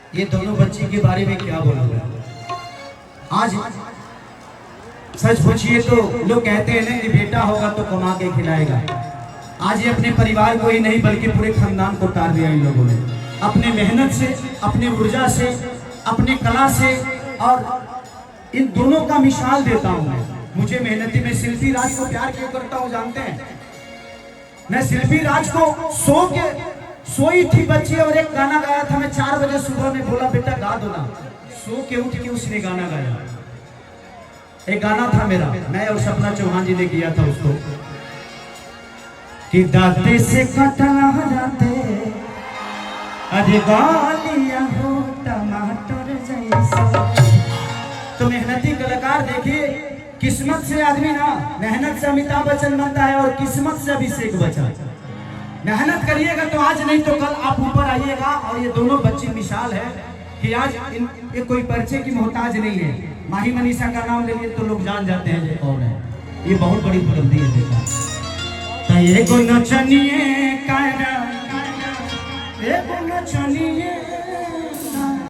ये दोनों बच्ची के बारे में क्या बोलूंगा। आज सच पूछिए तो लोग कहते हैं ना कि बेटा होगा तो कमा के खिलाएगा। आज ये अपने परिवार को ही नहीं बल्कि पूरे खानदान को तार दिया इन लोगों ने, अपने मेहनत से, अपने ऊर्जा से, अपने कला से। और इन दोनों का मिसाल देता हूं मैं। मुझे मेहनती में शिल्पी राज को प्यार क्यों करता हूं जानते हैं? मैं शिल्पी राज को सोई थी बच्ची और एक गाना गाया था। मैं 4 बजे सुबह में बोला बेटा गा दो ना, सो के उठ के उसने गाना गाया। एक गाना था मेरा, मैं और सपना चौहान जी ने किया था उसको, कि दांते से कटना जाते अरे गालियां हो टमाटर जैसा। तो मेहनती कलाकार देखिए, किस्मत से आदमी ना, मेहनत से अमिताभ बच्चन बनता है और किस्मत से अभिषेक बच्चन। मेहनत करिएगा तो आज नहीं तो कल आप ऊपर आइएगा। और ये दोनों बच्चे मिसाल है कि आज ये कोई परिचय की मोहताज नहीं है। माही मनीषा का नाम लेंगे तो लोग जान जाते हैं ये कौन है। ये बहुत बड़ी उपलब्धि है बेटा। तो ये नचनिए कायरा, ये नचनिए